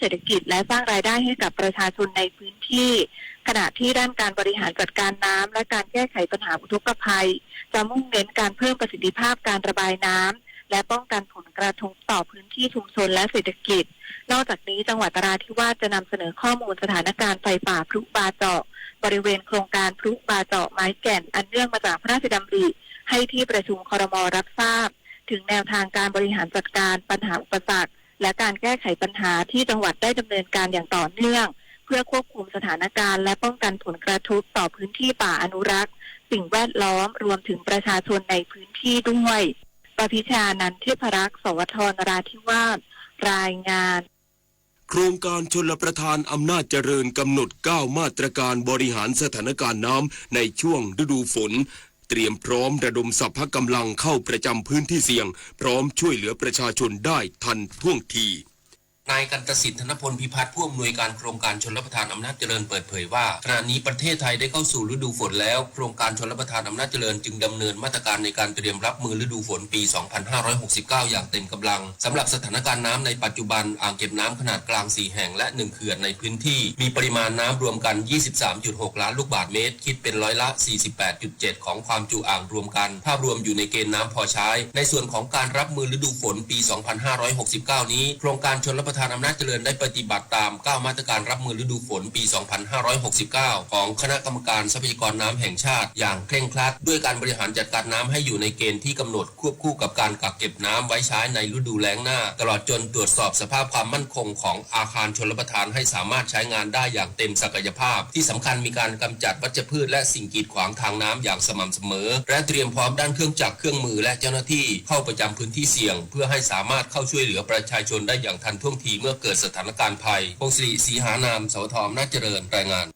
เศรษฐกิจและสร้างรายได้ให้กับประชาชนในพื้นที่ขณะที่ด้านการบริหารจัดการน้ำและการแก้ไขปัญหาอุทกภัยจะมุ่งเน้นการเพิ่มประสิทธิภาพการระบายน้ำและป้องกันผลกระทบต่อพื้นที่ชุมชนและเศรษฐกิจนอกจากนี้จังหวัดนราธิวาสจะนำเสนอข้อมูลสถานการณ์ไฟป่าพลุบาเจาะบริเวณโครงการพลุบาเจาะไม้แก่นอันเนื่องมาจากพระราชดำริให้ที่ประชุมครม.รับทราบถึงแนวทางการบริหารจัดการปัญหาอุปสรรคและการแก้ไขปัญหาที่จังหวัดได้ดำเนินการอย่างต่อเนื่องเพื่อควบคุมสถานการณ์และป้องกันผลกระทบต่อพื้นที่ป่าอนุรักษ์สิ่งแวดล้อมรวมถึงประชาชนในพื้นที่ด้วยปพิชานันท์ เทพรักษ์ สวท นราธิวาสรายงานโครงการชลประทานอำนาจเจริญกำหนด9มาตรการบริหารสถานการณ์น้ำในช่วงฤดูฝนเตรียมพร้อมระดมสรรพกำลังเข้าประจำพื้นที่เสี่ยงพร้อมช่วยเหลือประชาชนได้ทันท่วงทีนายกันตสิทธิ์ ธนพล พิพัฒน์ผู้อำนวยการโครงการชลประทานอำนาจเจริญเปิดเผยว่าขณะนี้ประเทศไทยได้เข้าสู่ฤดูฝนแล้วโครงการชลประทานอำนาจเจริญจึงดำเนินมาตรการในการเตรียมรับมือฤดูฝนปี 2569 อย่างเต็มกำลังสำหรับสถานการณ์น้ำในปัจจุบันอ่างเก็บน้ำขนาดกลาง4แห่งและ1เขื่อนในพื้นที่มีปริมาณน้ำรวมกัน 23.6 ล้านลูกบาศก์เมตรคิดเป็นร้อยละ 48.7 ของความจุอ่างรวมกันภาพรวมอยู่ในเกณฑ์น้ำพอใช้ในส่วนของการรับมือฤดูฝนปี 2569 นี้โครงการชลประทานอำนาจเจริญได้ปฏิบัติตาม9มาตรการรับมือฤดูฝนปี 2569 ของคณะกรรมการทรัพยากรน้ำแห่งชาติอย่างเคร่งครัดด้วยการบริหารจัดการน้ำให้อยู่ในเกณฑ์ที่กำหนดควบคู่กับการกักเก็บน้ำไว้ใช้ในฤดูแล้งหน้าตลอดจนตรวจสอบสภาพความมั่นคงของอาคารชลประทานให้สามารถใช้งานได้อย่างเต็มศักยภาพที่สำคัญมีการกำจัดวัชพืชและสิ่งกีดขวางทางน้ำอย่างสม่ำเสมอและเตรียมพร้อมด้านเครื่องจักรเครื่องมือและเจ้าหน้าที่เข้าประจำพื้นที่เสี่ยงเพื่อให้สามารถเข้าช่วยเหลือประชาชนได้อย่างทันท่วงทีเมื่อเกิดสถานการณ์ภัยพงศิริศรีหานามสวท อำนาจเจริญรายงาน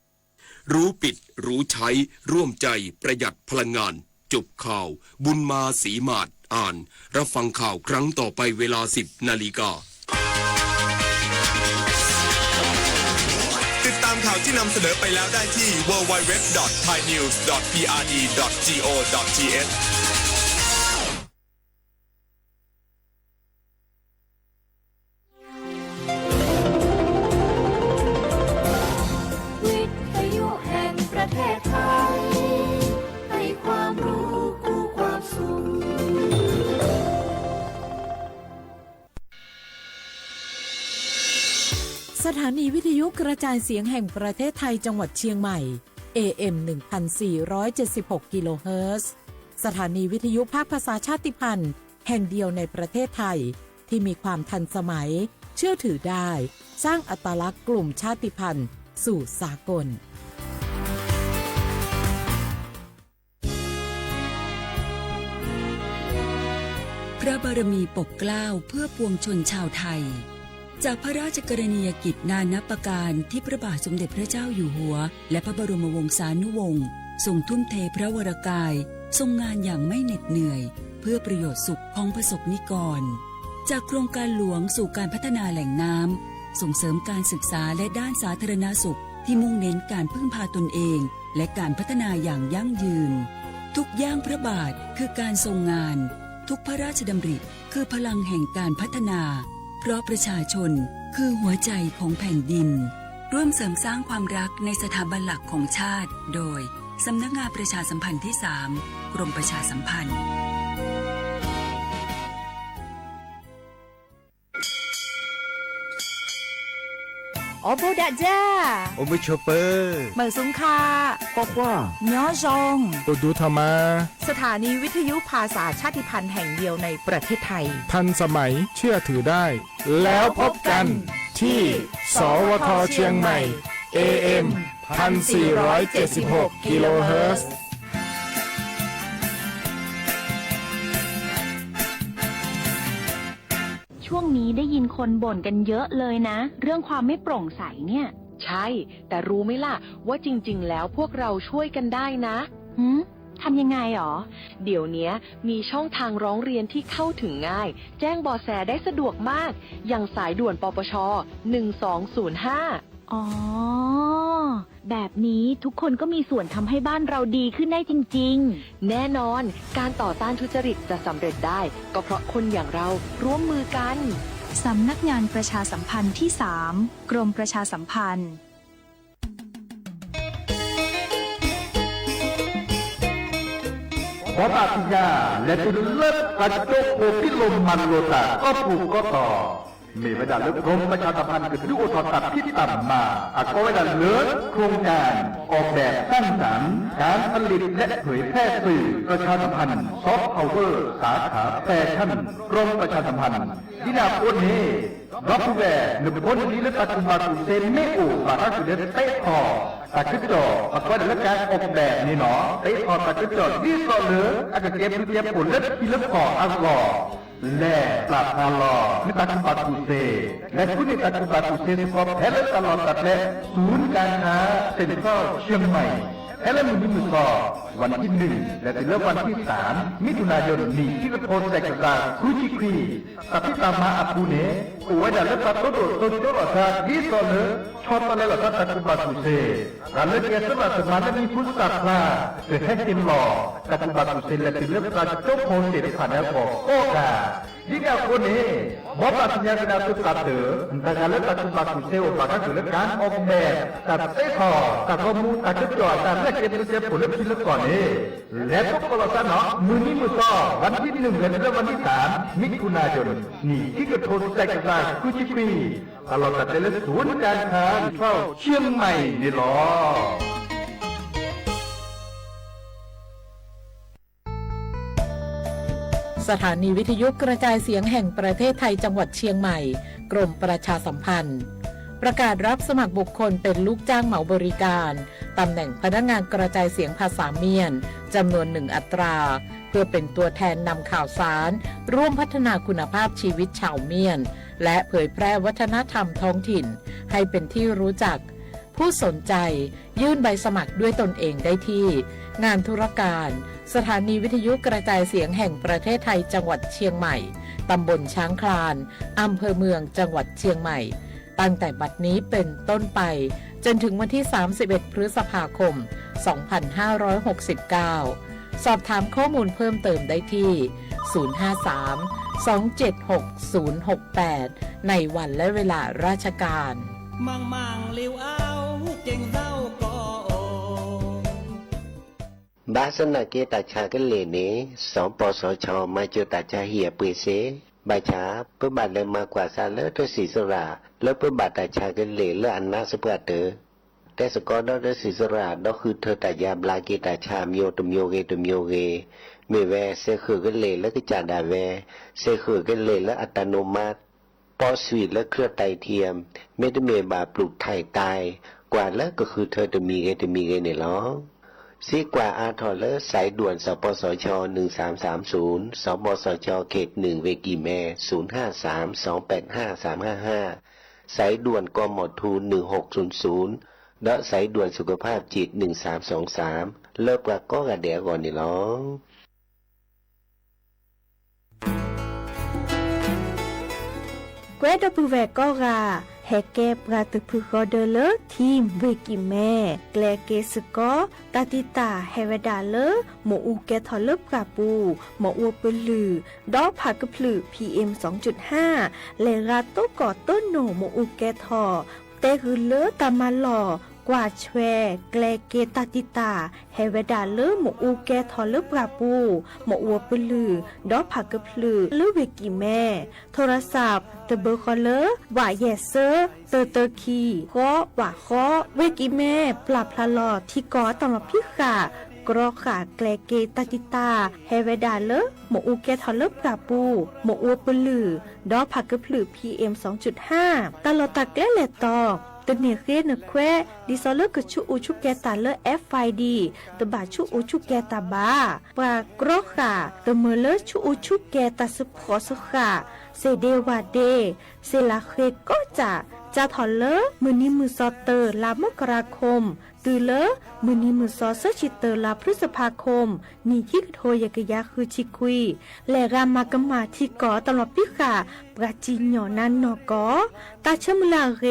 รู้ปิดรู้ใช้ร่วมใจประหยัดพลังงานจบข่าวบุญมาศรีมาศอ่านรับฟังข่าวครั้งต่อไปเวลา 10 นาฬิกาติดตามข่าวที่นำเสนอไปแล้วได้ที่ www.thainews.prd.go.thสถานีวิทยุกระจายเสียงแห่งประเทศไทยจังหวัดเชียงใหม่ AM 1476 กิโลเฮิรตซ์สถานีวิทยุภาคภาษาชาติพันธุ์แห่งเดียวในประเทศไทยที่มีความทันสมัยเชื่อถือได้สร้างอัตลักษณ์กลุ่มชาติพันธุ์สู่สากลพระบารมีปกเกล้าเพื่อปวงชนชาวไทยจากพระราชกรณียกิจนานับประการที่พระบาทสมเด็จพระเจ้าอยู่หัวและพระบรมวงศานุวงศ์ทรงทุ่มเทพระวรกายทรงงานอย่างไม่เหน็ดเหนื่อยเพื่อประโยชน์สุขของประสบนิกรจากโครงการหลวงสู่การพัฒนาแหล่งน้ำส่งเสริมการศึกษาและด้านสาธารณสุขที่มุ่งเน้นการพึ่งพาตนเองและการพัฒนาอย่างยั่งยืนทุกย่างพระบาทคือการทรงงานทุกพระราชดำริคือพลังแห่งการพัฒนาเพราะประชาชนคือหัวใจของแผ่นดินร่วมเสริมสร้างความรักในสถาบันหลักของชาติโดยสำนักงานประชาสัมพันธ์ที่ 3 กรมประชาสัมพันธ์โอโบดาจ้าโอเบชเปอร์เหมือสุงคาปอกว่าย้อจงตัวดูธรรมาสถานีวิทยุภาษาชาติพันธุ์แห่งเดียวในประเทศไทยทันสมัยเชื่อถือได้แล้วพบกันที่สวทเชียงใหม่ AM 1476 กิโลเฮิรตซ์ช่วงนี้ได้ยินคนบ่นกันเยอะเลยนะเรื่องความไม่โปร่งใสเนี่ยใช่แต่รู้ไหมล่ะว่าจริงๆแล้วพวกเราช่วยกันได้นะทำยังไงหรอเดี๋ยวนี้มีช่องทางร้องเรียนที่เข้าถึงง่ายแจ้งเบาะแสได้สะดวกมากอย่างสายด่วนปปช1205อ๋อแบบนี้ทุกคนก็มีส่วนทำให้บ้านเราดีขึ้นได้จริงๆแน่นอนการต่อต้านทุจริตจะสำเร็จได้ก็เพราะคนอย่างเราร่วมมือกัน สำนักงานประชาสัมพันธ์ที่ 3 กรมประชาสัมพันธ์ขอตาทิยาและตุลเลิศกระจกโอพิลมมันโลตาก็ปลูกก็ต่อมีเวลาเลิกกรมประชาสัมพันธ์กับดูโอทอตัดที่ต่ำมาก็เวลาเลิกโครงการออกแบบสร้างสรรค์การผลิตและเผยแพร่สื่อประชาสัมพันธ์ซอฟต์พาวเวอร์สาขาแฟชั่นกรมประชาสัมพันธ์ที่นาโคเน่รับผู้แก่หนึ่งคนนี้และตัดมาตุเซนไม่อู่บาร์สุดเด็ดเตะคอตัดขึ้นจอก็ได้รับการออกแบบนี่เนาะเตะคอตัดขึ้นจอที่ต่อเหลืออาจจะเก็บเก็บผลและที่เลือกคออัลกอและปราบพาลอนิตักบาตุเซและผู้นิตักบาตุเซสกอปแพลตลอดตัดและศูนย์การค้าเซ็นทรัลเชียงใหม่แอลมือมือต่อวันที่1และถึงวันที่3มิถุนายนนี้ที่กระโปรงแตกต่างคุชิควีตัดที่ตามมาอากูเน่โอ้ยแต่เลือกตัดตัวตัวออกจากที่ต่อเนื้อชอบอะไรล่ะตัดบาตุเซการเลือกแกสมาสมาและมีผู้สักลาเกิดให้เต็มหล่อตัดบาตุเซและถึงเลือกตัดเจ้าโพสเสร็จผ่านแล้วก็โอ้กาที่นี่คนนี้บอกว่าสัญญาณการตัดเถื่อนแต่การเลือกตัดบาตุเซว่าการเลือกการออกแบบตัดเตะคอตัดข้อมูลตัดจุดจอดตัดและเก็บเก็บผลที่เลือกก่อนนี้และทุกคนละเนาะมือนี้มือต่อวันที่1และวันที่3มิถุนายนนี่ที่กระโดดแตกต่างคุชิควีตลอดแต่ละศูนย์การค้าเข้าเชียงใหม่นี่หรอสถานีวิทยุกระจายเสียงแห่งประเทศไทยจังหวัดเชียงใหม่กรมประชาสัมพันธ์ประกาศรับสมัครบุคคลเป็นลูกจ้างเหมาบริการตำแหน่งพนักงานกระจายเสียงภาษาเมียนจำนวน1อัตราเพื่อเป็นตัวแทนนำข่าวสารร่วมพัฒนาคุณภาพชีวิตชาวเมียนและเผยแพร่วัฒนธรรมท้องถิ่นให้เป็นที่รู้จักผู้สนใจยื่นใบสมัครด้วยตนเองได้ที่งานธุรการสถานีวิทยุกระจายเสียงแห่งประเทศไทยจังหวัดเชียงใหม่ตำบลช้างคลานอำเภอเมืองจังหวัดเชียงใหม่ตั้งแต่บัดนี้เป็นต้นไปจนถึงวันที่31พฤษภาคม2569สอบถามข้อมูลเพิ่มเติมได้ที่053-276-068ในวันและเวลาราชการมังลิวเอาเก่งเศร้าก็โอบาสนาเกตาชากันเลนี้สองปสชมาเจอตาชาเหียปืนเสบาชาเพื่อบาดเลยมากกว่าซาเลอร์ทศีสระแล้วเพื่อบาดตาชากันเลและอันนาสเปเตอแต่สกอดอศีสระดอคือเธอตายาบลาเกตาชามโยตุมโยเกเมแวเซคือกันเลและก็จาดาแวเซคือกันเลและอัตโนมัติปอสวีทและเครือไตเทียมเมตเมบาปลูกไทยตายกว่าแล้วก็คือเธอจะมีเนี่ยหรอซีกว่าอาทอเลอร์สายด่วนสปสช1330สปสชเขต1เวกีแม่0532855355สายด่วนกมทู1600และสายด่วนสุขภาพจิต1323เลิกว่าก็กระเดียก่อนนี่หรอเกวดปูแวก็กาแฮเก็บกาตึกพึกอเดเลทีมเวกิแม่แกลเกสกอตาติตาเฮเวดาเลหมอูแกทอลเลบกาปูหมออวปลือดอผักกะพลือ PM 2.5 เลราโตกอต้นโหนหมอูแกทอเตคือเลตามาหล่อกว่าแชแกลเกตาติตาเฮเวดาเลหมอูแกทอลเลบกาปูหมออวปลือดอผักกะพลือเลเวกิแม่โทรศัพท์เตเบอร์คอลเลอร์ว่าเยเซอร์เตอร์คีก็ว่าข้อเวกิแม่ปรับพลาลอที่กอตำรับพิขากรอขาแกลเกตาติตาเฮเวดาเลหมอูแกทอลเลบกาปูหมออวปลือดอผักกะพลือ PM 2.5 ตลอดตะแกลเลตอตเนเรนแควดิซอเลกชูอูชุแกตาเล FID ตบาชูอูชุแกตาบาปากรอขาตเมเลชูอูชุแกตาสปอสขาเซเดวาเดเซลาเคก็จะทอลเลมือนี้มือซอเตอร์ลามกราคมต ตือเลอมือนี้มือซอเซชิเตอร์ลาพฤษภาคมนี่ที่โทยกยาคือชิคุยและรามากมาที่ก่อตลอดพิขาปราจีนหยอนันนอกอตาเชมลาเร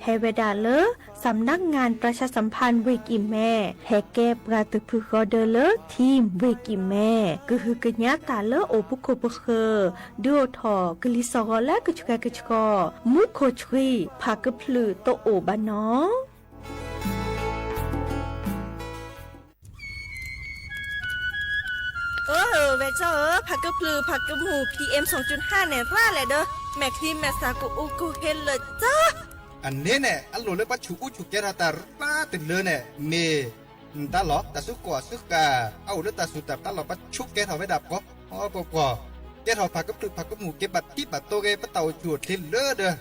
เฮเวดาเลอสำนักงานประชาสัมพันธ์เวกิแม่แฮแกปราตึกพึกอเดเลอทีมเวกิแม่ก็คือกญาตาเลอโอปุโคปเคดูทอกลิสอและกจุกกจุกอมุโคชรีพากพลือโตโอบานอเวเจ้าผักกะพลือผักกะหมู PM 2.5 เนี่ยร่าแหละเด้อแม่ครีมแม่สากูอูกูเฮลเลยจ้าอันนี้เนี่ยอันโหลเลยปัจจุอุจุเกราตาป้าติดเลยเนี่ยเมตาหลอตาสุกอสุกาเอาเด้อตาสุตับตาหลอปัจจุแกเท่าไม่ดับก็อ๋อปอแกเท่าผักกะพลือผักกะหมูเก็บบัดที่บัดโตเกปะเต่าจวดทิลเลอเด้อ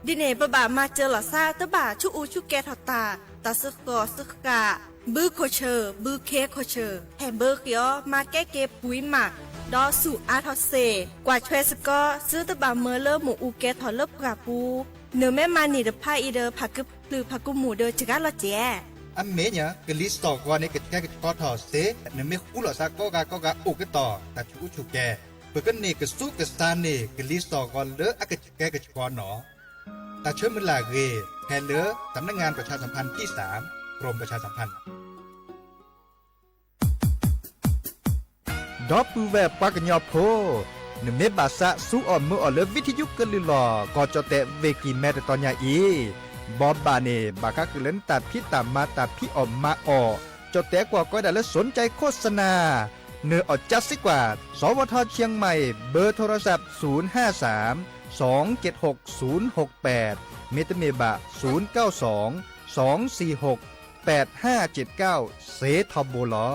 ดิเน่ปะบ่ามาเจอหล่อซ่าตะบ่าชุอูชุแกเท่าตาสุกอสุกาบือโคเชอร์บือเคโคเชอร์แฮมเบอร์เกียวมาแก้เก็บปุ๋ยหมักดอสู่อาทอเซกว่าช่วยสก็ซื้อตะบาเมอเลอร์หมูอูแกถอเลิบกราปูเนื้อแม่มานี่เดพายอีเดอผักกึบหรือผักกุหมูเดอจิกาลอเจอันเมเนี่ยกลิสตอกว่านี่กแกก็ถอเซเนื้อไม่คู่หล่อซาก็กาอุกต่อตาชูอุชุแกเปิดกันนี่ก็สู้กับซานนี่กลิสตอกว่าเลออะกแกก็ชอนหนอตาเชื่อมันลาเกแฮเลอสำนักงานประชาสัมพันธ์ที่3กรมประชาสัมพันธ์ดอปูแวบปากญอโพนเมบาสะสู้อ่อนมืออ่อนเลวิทยุกลือหลอก็จะเตะเวกีแม่ตอนยาอีบอบบาเนบาคักเล่นตัดพี่ตามมาตัดพี่ออมมาออจะเตะกว่าก็ได้แล้วสนใจโฆษณาเนื้ออดจัดสิกว่าสวทเชียงใหม่เบอร์โทรศัพท์053 276 068เมตเมบะ092 246 8579เซทอโบลอ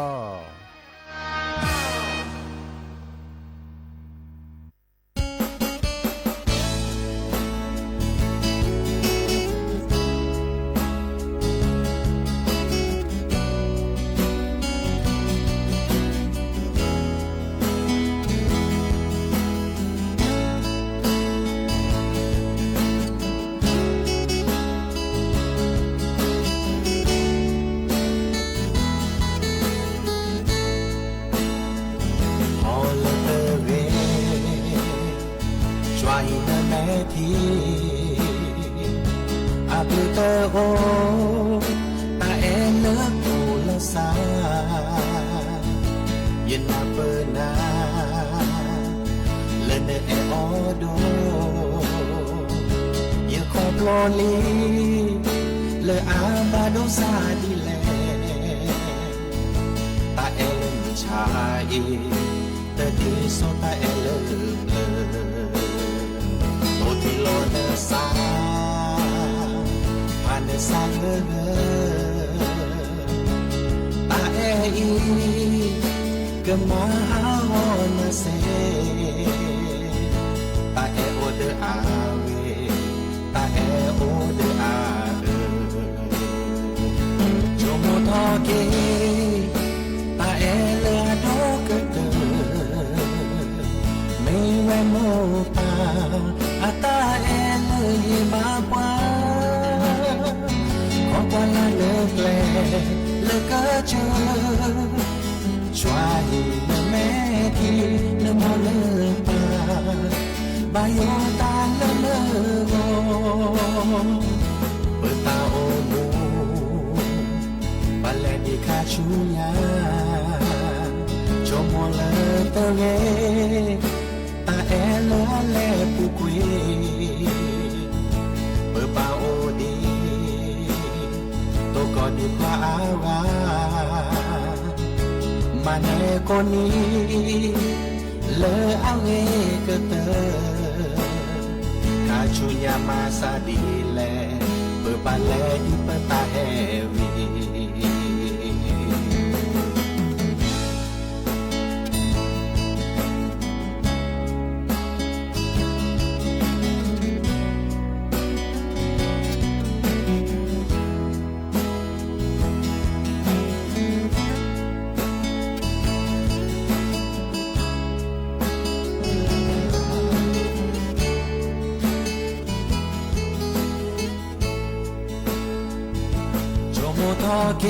โมทอเก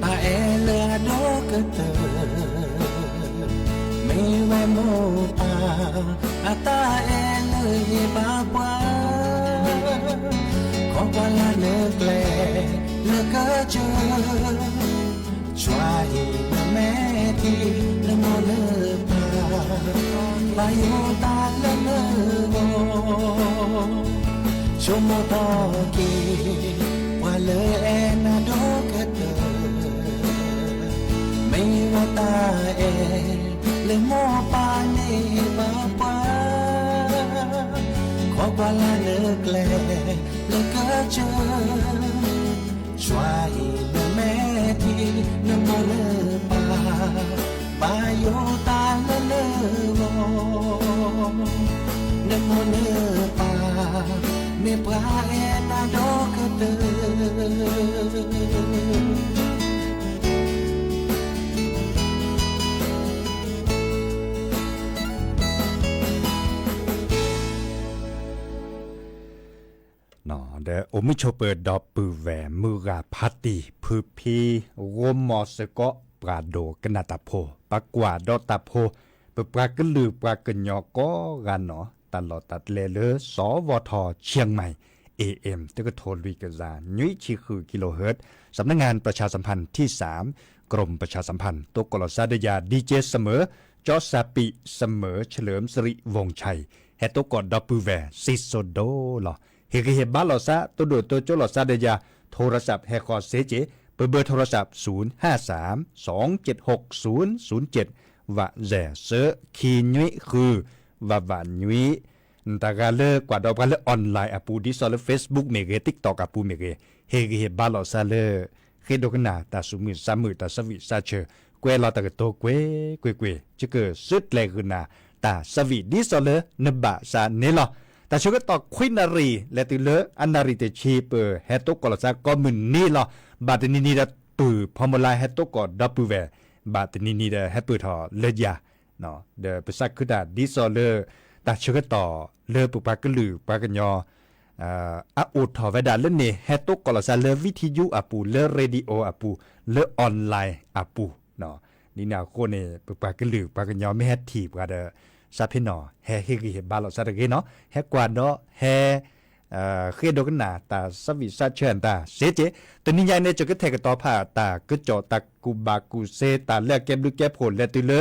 ตาเอเลโดกเตไม่แวโมปาอาตาเอเลบาปวาขอกว่าละเลิกแลเลิกก็เจอช่วยแม่ที่ละโมเลิกปาไปโมตาละเลิกโมชมโมทอเกว่าเลยเอนาโดกเตไม่ว่าตาเอle mo pa ne ba pa kho pa la le gle le ka cha chwai le me ti le mo le pa ba yo ta le le wo le mo le pa me pra e na do ka teเดอโอมิโชเปิดดอปือแหวมือกาพัตติพือพีวมอสกอปราโดกนาตาโพปากว่าดอตาโพปปรากลือปรากญอกอกันเนาะตลอดตัดเลเลสวทเชียงใหม่ AM ตึกโทรวิกษานุ้ยชีคือกิโลเฮิรตซ์สำนักงานประชาสัมพันธ์ที่3กรมประชาสัมพันธ์ตกลซาดยาดีเจเสมอจอซาปิเสมอเฉลิมสิริวงชัยเฮตกอดอปือแหวซิโซโดลอเฮกเฮบ้าลอซาตัวโดดตัวโจลอซาเดียโทรศัพท์แฮคอเซเจเบอร์โทรศัพท์053-276-007ว่าแจ่เซอคีนุยคือว่าวันนุยตากาเลกว่าดอกกันเลออนไลน์อปูดิซอลเฟซบุ๊กเมเกติ๊กต็อกอปูเมเกเฮกเฮบ้าลอซาเลเฮดกนาตาสุมิสามือตาสวิซาเชเกวลอตากโตเกวจะเกิดสุดแลกุนาตาสวิดิซอลนบะซาเนลอแต่ช่วงต่อควินารีและติเลอันนารีเตชีเปอร์เฮตกอลซาก็มึนนี่ลอบาตนินีดปือพอมลายเฮตกอดับปือแวบาตนินีดเฮปือทอเลยาเนาะเดภาษาคือดาดิซอเลแต่ช่วงต่อเลปุปากลือปากญออาอุทอเวดาเลเนเฮตกอลซาเลวิทยุอาปูเลเรดิโออาปูเลออนไลน์อาปูเนาะนี่นาโคเนปุปากลือปากญอไม่เฮทีบกันเดซาพินอเฮเฮกิเฮบาลอซาตะเกเนาะเฮกวาเนาะเฮเคดกนาตาสวิซาเชนตาเสเจตนิยายในจกเทกตอผ่าตากึจอตักกูบากูเซตาแลกเก็บลึกแก็บผลและติเล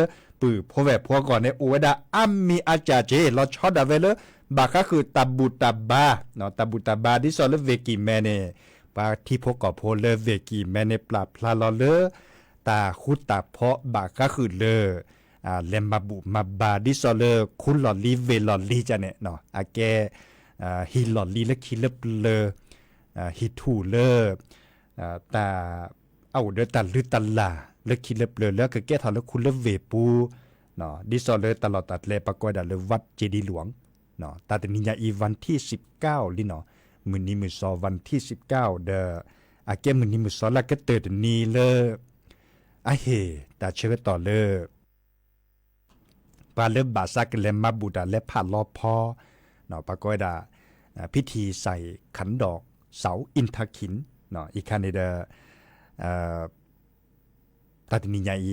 ปือพอแวพอก่อนในโอเวดาอัมมีอาจาเจลอชอดาเวเลบาก็คือตาบูตาบาเนาะตาบูตาบาดิซอลเวกิแมเนปาที่พกอโพเลเวกิแมเนปลาพลาลอเลตาคุตาเพาะบาก็คือเลเลมมาบุมาบาดิซอเลคุณหลอลีเวลอลีจะเนี่ยเนาะอาแกฮิลอลีและคิเลปเลฮิทูเลตาเอาเดตาลือตาลาและคิเลปเลแล้วก็แกทอแล้วคุณเลเวปูเนาะดิซอเลตลอดตัดเลปะกอยดาเลวัดเจดีหลวงเนาะตาตนิยาอีวันที่19ลิเนาะมื้อนี้มื้อ2วันที่19เดออาแกมื้อนี้มื้อ2แล้วก็เติดนี้เลอะเฮตาเชื่อต่อเลปาเลบาซักเลมาบูดาและผ่านลอพอเนาะปากอยดาพิธีใส่ขันดอกเสาอินทขินเนาะอีกคันในเดตาตินิยาย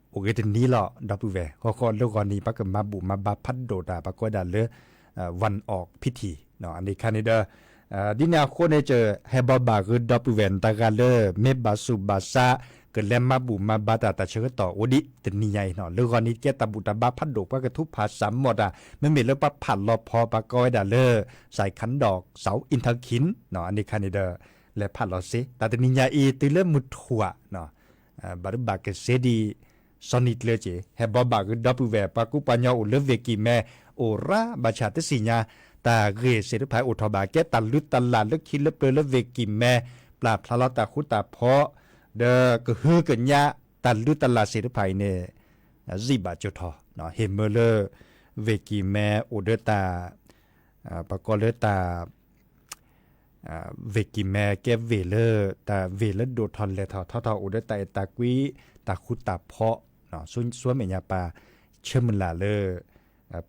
โอเกตนี้หรอดับเบิลข้อเรื่องก่อนนี้ปากมาบุมาบาพัดโดดาปากอยดาเลวันออกพิธีเนาะอันนี้คันในเดดินาโคเนเจอเฮบาบาคือดับเบิลตากาเลเมบาสุบาซาเกิดแลมมาบุมาบาตาตาเชื่อต่อโอดิตนิยายเนาะเรื่องก่อนนี้แกตาบุตาบาพัดโดปากระทุบผาสามหมดไม่มีเรื่องปัดผ่านรอพอปากอยดาเลใส่ขันดอกเสาอินทขินเนาะอันนี้คันในเดและผ่านรอซิตาตนิยายติเลมุทัวเนาะบาร์บากเซดีซอนิตเลเจเฮบาบากดับเวปากุปัญญาอุเลเวกิแมโอราบาชาตสิญาตาเกเสดภายอุทบาแกตันลุตลาดลึกคิดเลเปเลเวกิแมปลาพลาตาคุตาเพาะเดก็ฮือกันยะตันลุตลาดเสดภายเนซิบาจทอเนาะเฮเมเลเวกิแมโอเดตาปากอเลตาเวกิแมแกเวเลตาเวเลโดทอนเลทอทออุเดตาตากุยตาคุตาเพาะเนาะส่วนเมียปาเชื่อมันลาเล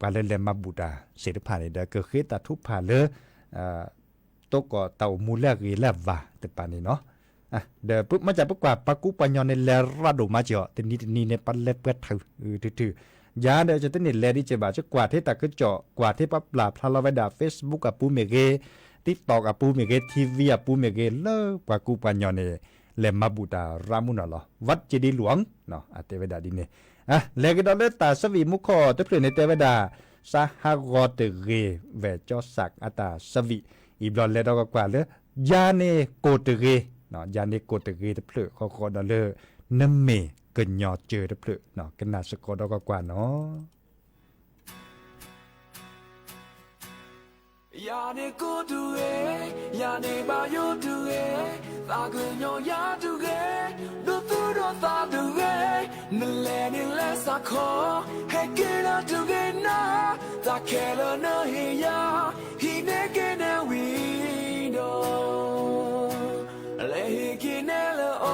ปาเลเลมาบูดาเสดภายเนเดก็คือตาทุพาเลต ตกก็เต่ามูแลกีแลว่าแต่ปานนี้เนาะอ่ะเดี๋ยวปุ๊บมาจากปุ๊บกว่าปากุปัญญาในแลระดมาเจาะแต่นี่ในปันเล็บเปิดถือถือยาเดี๋ยวจะต้องเน็ตแลดิเจบาจะกว่าที่ตะก็เจาะกว่าที่ปั๊บลาพลาลาไว้ด่า Facebook อ่ะปูเมเกTikTok อ่ะปูเมเกทีวีอ่ะปูเมเกเลปากุปัญญาในแลมาบูตารามุนะเหรอวัดเจดีย์หลวงเนาะอ่ะเตวดาดิเนอ่ะแล้วก็ดอลเลตาสวีมุขอตะเพื่อในเตวดาสหกอตเรเวจอสักอัตาสวีอีบลอเลดอกกว่าเลยยาเนโกตเรเนาะยาเนโกตเรตะเพื่อขอดอลเลนเมเกินยอเจอตะเพื่อเนาะกันนาสกอดอกกว่าเนาะยาเนโกตุเอยาเนบาโยตุเอตากุญยาตุเอดูตุโดตาตุเอนั่นแหละนี่แหละสักขอให้เกิดตุเอนะตาแค่ละเนเฮียฮีเนเกเนวิโดเลฮิกิเนลโอ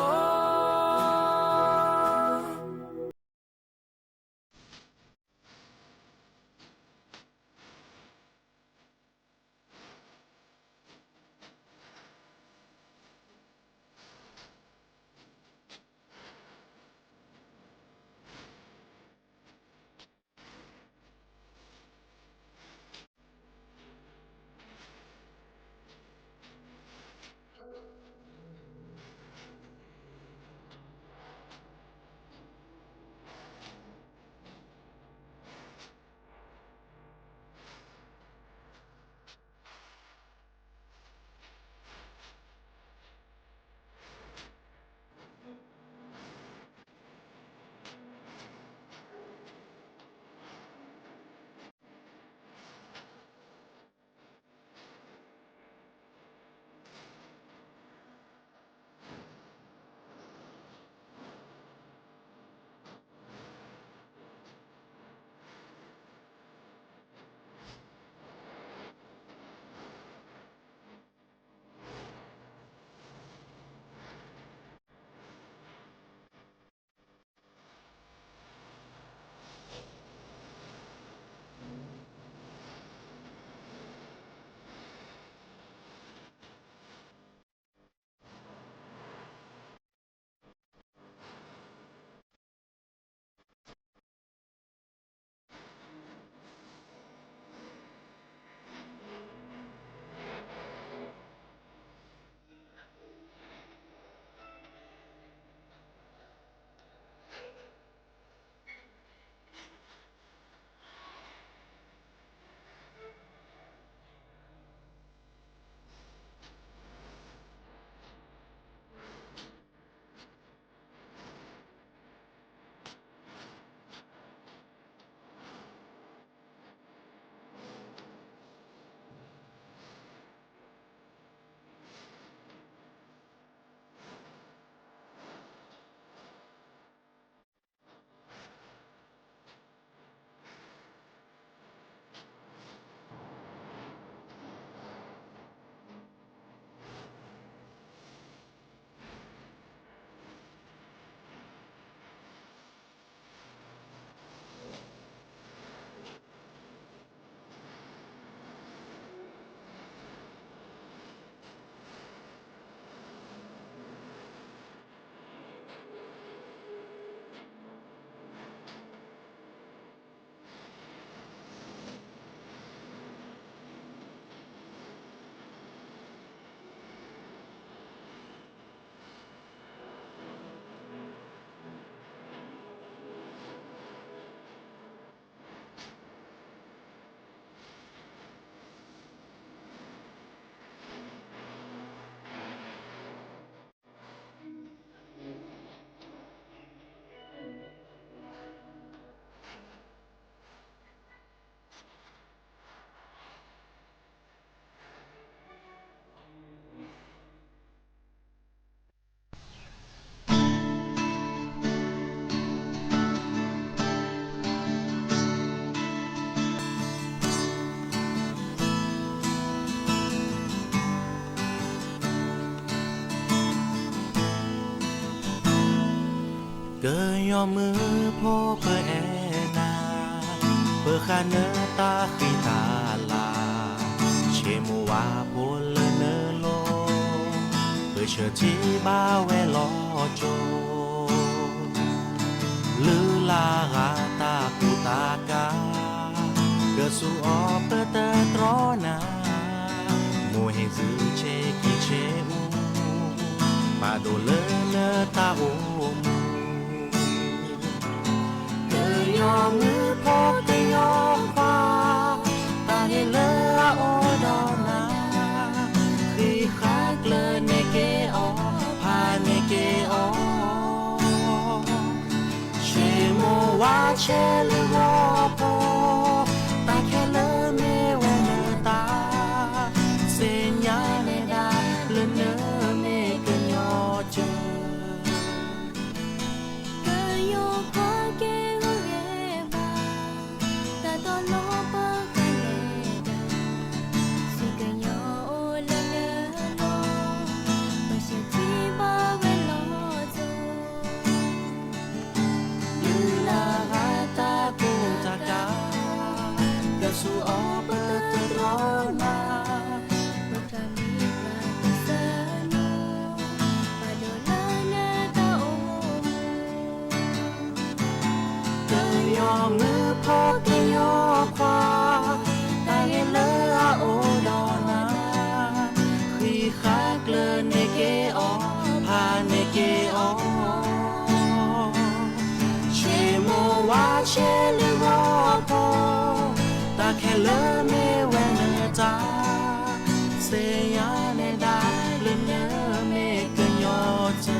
เกยยอมือพ่อเปอแอนาเปอคาเนตาขีตาลาเชมัวโพลเน chờ chi ba ve lo cho lư la gà ta cụ ta ca cơ su o bơ tơ tro na mùa hè giữ chê kỳ chê u mà đồ lơ lơ ta ôm cơ yo ngư po cơ yo qua ta nghe lơ o đo na khi khác lơ nê kê o pa nê kê o chê mô wa chê lơ wo po ta khe lơ mê wa nơ ta se nhá nê đa lơ nơ mê cơ nhỏ chơ cơ yo qua kê ngô ghê ba ta to lo bơ cơ nê đa suy cơ nhỏ ô lơ nơ lo mà sẽ chi ba về lo chơ như là gà ta cô ta ca cơ su o bơ tơ rô na yo ngư po ke yo qua ta nghe lơ a ô đo na khi khác lơ nê kê o pa nê kê o chê mô wa chê lơ wo po ta khe lơ mê we nơ ta se ya nê đa lơ nơ mê cơ nhỏ chơ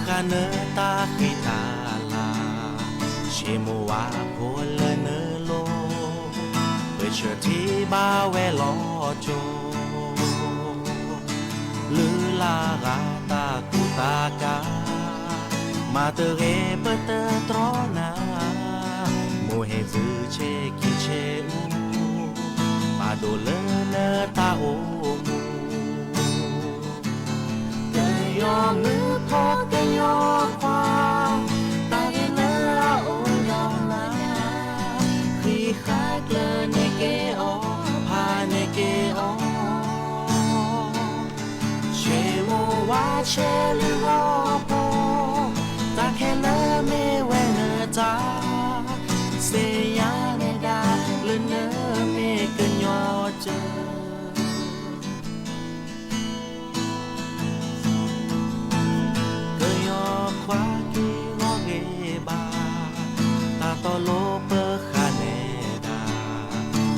khá nơ ta khi ta là chê mô wa po lơ nơ lô bởi chờ thi ba we lo cho lư la gà ta cụ ta ca mà tơ ghê bơ tơ tro na mùa hè giữ chê kỳ chê u mà đồ lơ nơ ta ô yo ngư po ke yo qua ta nghe lơ a ô đo na khi khác lơ nê kê o pa nê kê o chê mô wa chê lơ wo po ta khe lơ mê we nơ ta se ya nê đa lơ nơ mê cơ nhỏ chơ qua ki ngô ghê ba ta to lô bơ khá nê đa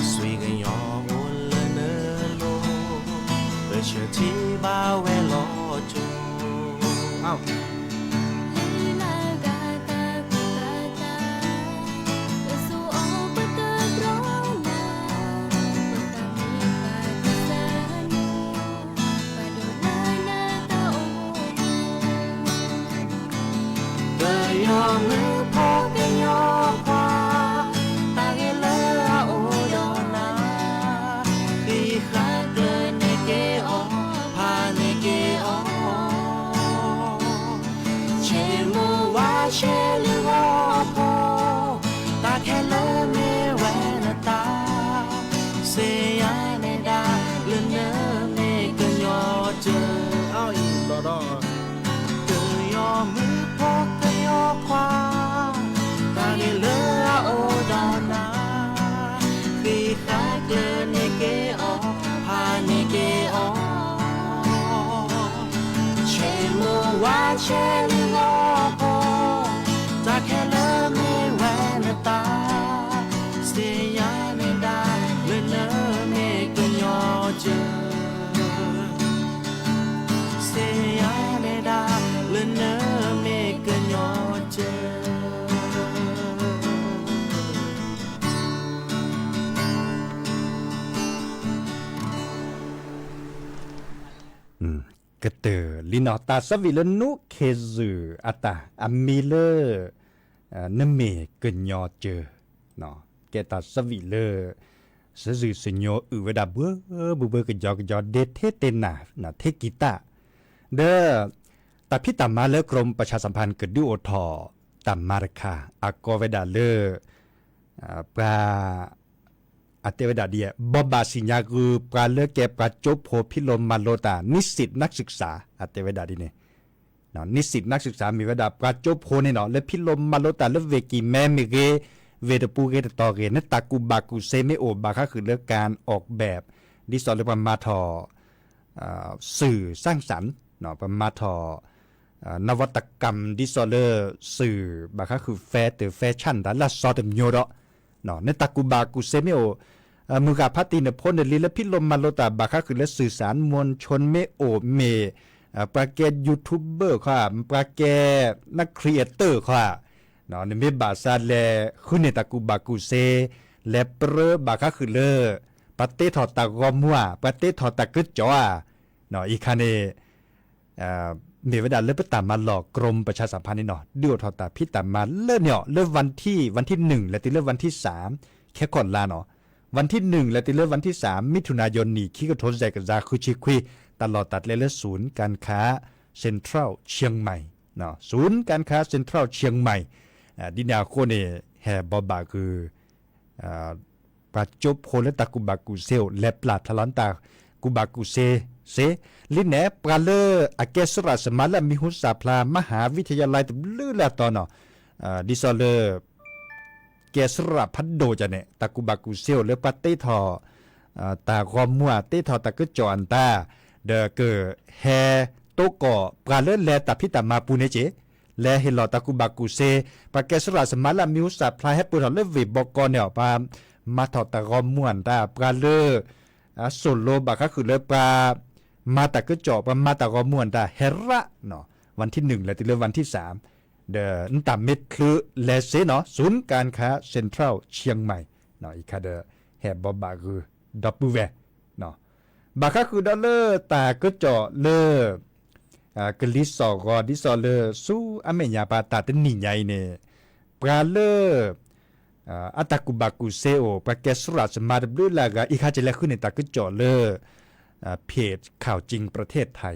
suy gây nhỏ ô lơ nơ lô bởi chờ thi ba we lo cho yo ngư po ke yo qua ta nghe lơ a ô đo na khi khác lơ nê kê o pa nê kê o chê mô wa chê lơ wo po ta khe lơ mê we nơ ta se ya nê đa lơ nơ mê cơ nhỏ chơ ao in đo đo cơ yo ngư po qua ta nghe lơ a ô đo na khi khác lơ nê kê o pa nê kê o chê mô wa chê lơ wo po ta khe lơ mê we nơ ta se ya nê đa lơ nơ mê cơ nhỏ chơ se ya nê đa lơ nơ mê cơ nhỏ chơ cái từ linh nó ta sẽ vì lên nút khe dữ à ta à mi lơ nấm mề cần nhỏ chờ nó กตาสวิเลอสื่อสิญโยเวดาเบื่อก็ยอเดเทเตน่ะเทกิตาเด้อแต่พี่ตามมาเลอกรมประชาสัมพันธ์กึดดูโอทอตามมาราคาอากอเวดาเลอปลาอเตเวดาเดียบบาสิญญาคือปลาเลือกแกปลาจบโพพิลมมาโลตานิสิตนักศึกษาอเตเวดาดีเนี่ยเนาะนิสิตนักศึกษามีเวดาปลาจบโพเนี่ยเนาะและพิลมมาโลตาและเวกิแม่มิเกเวดปูเกตตอเกนตากูบากูเซเมโอบาค่ะคือเรื่องการออกแบบดิสอลประมาทอสื่อสร้างสรรค์เนาะประมาทอนวัตกรรมดิสอลสื่อบาค่ะคือแฟชั่นแต่ละซอเตมโยดเนาะในตากูบากูเซเมโอมือกับพัตินพลลิและพิลมมาโลตาบาค่ะคือและสื่อสารมวลชนเมโอเมปราแกยูทูบเบอร์ค่ะปราแกนักครีเอเตอร์ค่ะเนาะในเมบาซาแลคือในตะกูบากูเซและเปรบาคะคือเลอปะเตถอดตะกอมัวปะเตถอดตะกึดจ่อเนาะอีคันเนเมวดาเลิกไปตามมาหลอกกรมประชาสัมพันธ์นี่เนาะดูถอดตาพี่ตามมาเลิกเนี่ยเลิกวันที่1และติเลิกวันที่3แค่ก่อนลาเนาะวันที่1และติเลิกวันที่3มิถุนายนนี่คิกระทนใจกับซาคือชิคุยตลอดตัดเลยศูนย์การค้าเซ็นทรัลเชียงใหม่เนาะศูนย์การค้าเซ็นทรัลเชียงใหม่ดินาโคเนแฮบบาคือปราจบโคและตากุบากุเซลและปลาทลันตากุบากุเซลินแหนปราเลอเกสราสมาและมิหุสาพลามหาวิทยาลัยตุลือละตอนเนาะดิซอเลเกสราพัดโดจะเนี่ยตากุบากุเซลและปาเตทอตากอมัวเตทอตากึจอนตาเดเกแฮโตกอปราเลแลตาพิตามาปูเนเจและเฮลอตากุบากุเซปาเกสราสมาและมิหุสาพลาให้ปุถอเลเวบอกอเนี่ยปามาถอตากอมัวตาปราเลโซโลบาค่ะคือเลปรามาตะก็จอปมาตะกอม่วนตาเฮระเนาะวันที่1และติเลวันที่3เดนตามเม็ดคือเลเซเนาะศูนย์การค้าเซ็นทรัลเชียงใหม่เนาะอีกค่ะเดแฮบบาคือดับเบิลเวเนาะบาค่ะคือดอลเลอร์ตาก็จอเลกลิสอกอดิซอเลสู้อเมญาปาตาตนิใหญ่เนี่ยปราเลอัตากุบากุเซโอปาเกสราสมาดบลูลากาอีคาจะแลขึ้นในตาก็จอเลเพจข่าวจริงประเทศไทย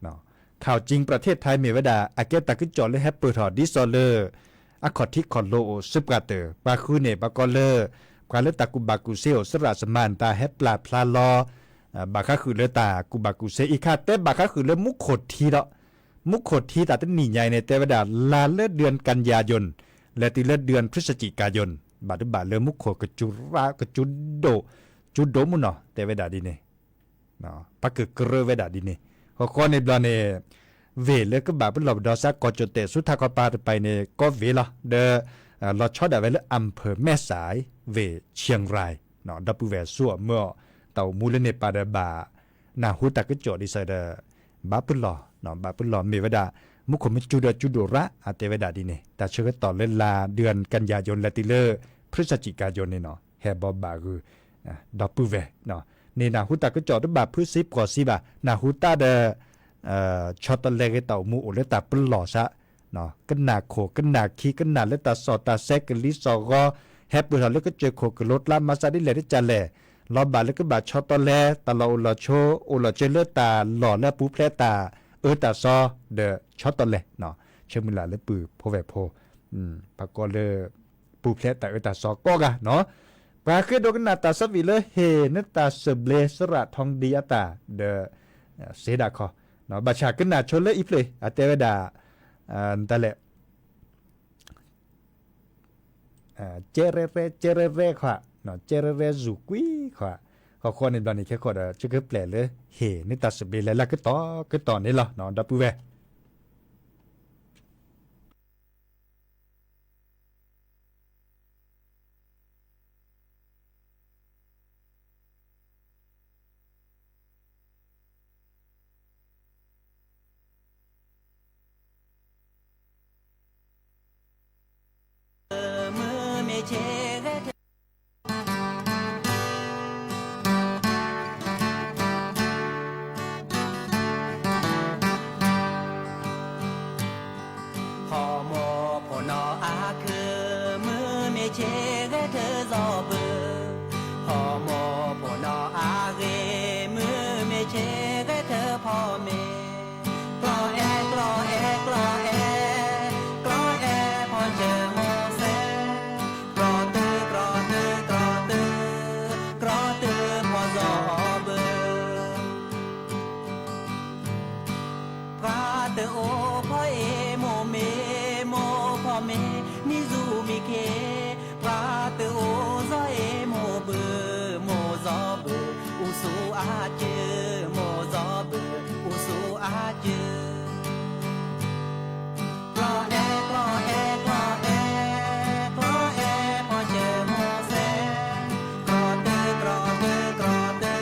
เนาะข่าวจริงประเทศไทยเมวดาอาเกตาก็จอเลแฮปเปอร์ทอดิซอเลอะคอทิคอนโลซุปกาเตอร์ปาคูเนปากอเลปาเลตากุบากุเซโอสราสมานตาแฮปปลาพลาลอบาคาคือเลตากุบากุเซอีคาเตบาคาคือเลมุขโคทีเนาะมุขโคทีตาตนิใหญ่ในเตวดาลาเลเดือนกันยายนและติเลเดือนพฤศจิกายนบาดบาเลมุขโคกจุระกจุดโดมุนเนาะเตวดาดีเนเนาะปักกระเวดาดีเนขอข้อในบลาเนเวเลก็บาเป็นหลบดอซักกอจเตสุทากปาไปเนก็เวละเดลอชอดาเวลอำเภอแม่สายเวเชียงรายเนาะดับเวซัวเมื่อเต่ามูลเนปาดบานาหูตากจอดิไซเดบาปุลลอเนาะบาปุลลอเมวดามุขมิจุดระอาเตเวดาดีเนแต่เชื่อต่อเล่นลาเดือนกันยายนและติเลพฤศจิกายนเนี่ยเนาะแฮบบาคือดับเวเนาะนี่นาหูตากจอดบาพื้นซิบก่อซิบานาหูตาเดชอตเลกเต่ามูเลตาปุลลอซะเนาะกันนาโคกันนาคีกันนาเลตาสอตาเซกลิซอกอแฮปเปอร์แล้วก็เจอโคกรถลามาซาดิเลได้จันแลลอบาแล้วก็บาชอตแลตาลาโอลาโชโอลาเจเลตาหล่อและปูเพลตาตาซอเดชอตแลเนาะเชื่อมือลาและปือโพแวโพปากอเลปูเพลตาตาซอก็กะเนาะปาคือโดกันนาตาสวิเลเฮนตาเสเบลสระทองดีอาตาเดเซดาคอเนาะบาชากันนาชนเลอีเพลอาเตวดาตะเลเจเรเรค่ะเนาะเจเรเรซุกุยค่ะขอคนในตอนนี้แค่ขอจะเกิดแปลเลยเฮนตาเสเบลแล้วก็ต่อนี่ล่ะเนาะดับเวพอโมพอนออาคือมือเมเช เกเธอซอเบอหอมอพอนออาเกมือเมเชเกเธอพ่อเมกลอแอกลอแอกลอแอกลอแอพอเจอโมเสกรอตือกรอตือกรอตือกรอตือพอซอเบอพาเตอโอพ่อเอโมเมโมพ่อเมมิซูมิเคพาเตอโอซอเอโมเบอโมซอเบออุสูอาเจอโมซอเบออุสูอาเจอกลอแอกลอแอกลอแอกลอแอพอเจอโมเสกรอเตอกรอเตอกรอเตอ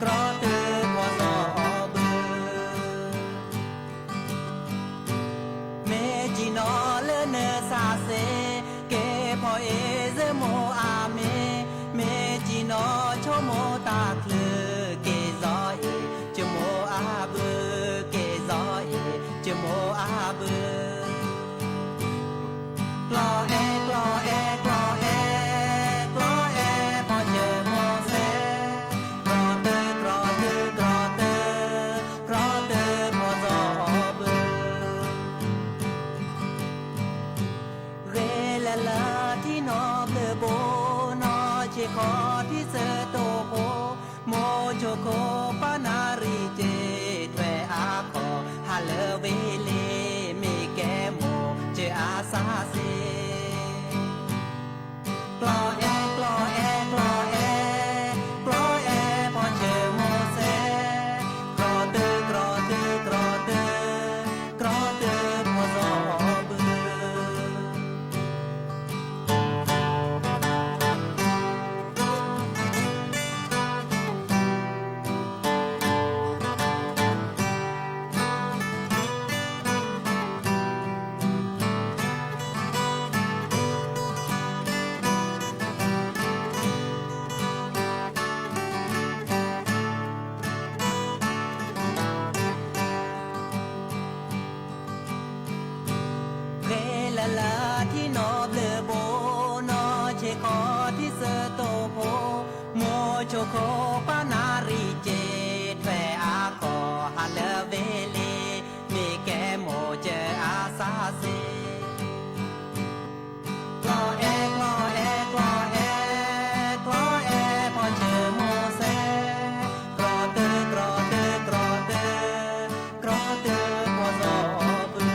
กรอเตอพอซอเบอเมจินอเลเนซาเซเกพอเอเซโมอาเมเมจินอโชโมตาคลเกซอเอจโมอาเบเกซอเอจโมอาเบกลอแอกลอแอกลอแอกลอแอพอเจอโมเสกรอเตอกรอเตอกรอเตอกรอเตอพอซอเบเรลาลาที่นอเบลโบนอเชคอที่เซโตโพโมโชโคปานารีเจแทอาคอฮาเลเวเลเมแกโมเจอาซาเซกลอแอกลอแอกลอแอกลอแอพอเจอโมเสกรอเตอกรอเตอกรอเตอกรอเตอพอซอเบอเรลาลาที่นอเบลโบนอเชคอที่เซโตโพโมโชโคปานารีเจแทอาคอฮาเลเวเลเมแกโมเจอาซาเซกลอแอกลอแอกลอแอกลอแอพอเจอโมเสกรอเตอกรอเตอกรอเตอกรอเตอพอซอเบอ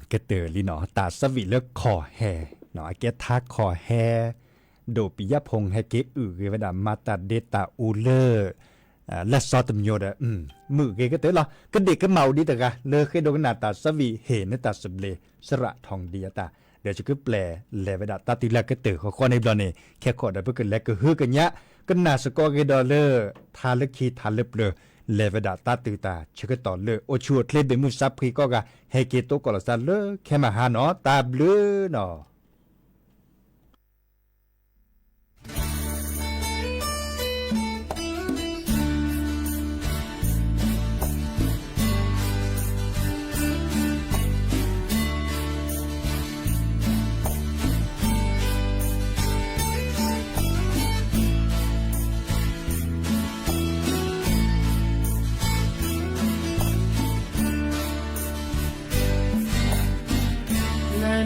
เกเตอลีเนาะตาสวิเลือกคอแฮเนาะเกทักคอแฮโดปิยพงษ์ให้เกอือเวดามาตาเดตาอูเลอร์และซอตมโยดมือเกก็เตอละก็เด็กก็เมาดีแต่กะเลอเคยโดนหน้าตาสวิเห็นตาสเบลสระทองดีตาเดี๋ยวจะก็แปลแลเวดาตาติละก็เตอข้อในบลอนี่แค่ขอได้เพื่อกันแลก็ฮือกันยะก็น่าสกอเกดอเลอร์ทาลคีทาลเปลอเลเวดาตาตือตาชกต่อเลอโอชัวเคลเบมุซับพรีก็กะเฮเกโตกอลซาเลอแค่มาหาเนาะตาเบลอเนาะ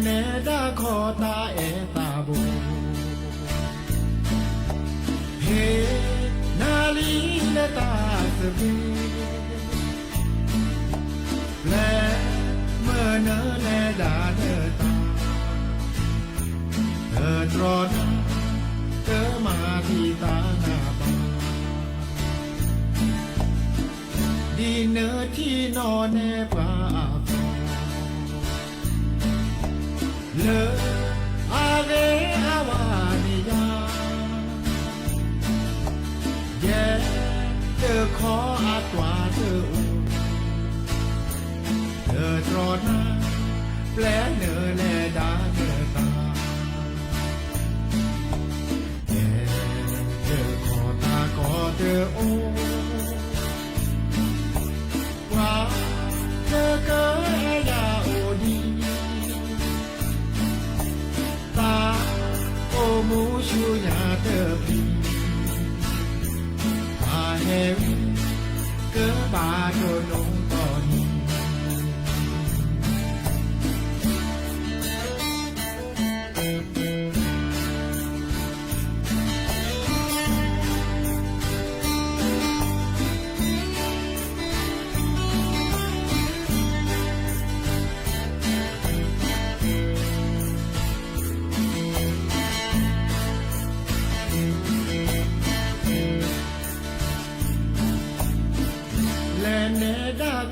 เนดาขอตาเอตาบูเฮนาลีเลตาสบีแลเมื่อเนเลดาเธอตาเธอตรอนเธอมาที่ตาหน้าบ้านดีเนอที่นอนแนปลาเลออาเวอาวานิยาแย่เธอขออาตวาเธออูเธอตรอนาแปลเนอแลดาเธอตาแย่เธอขอตาขอเธอโอว่าเธอเกิดยาโอดีตาโอมูชูญาเตอปีอาเฮวิเกิบาโดนงตอนี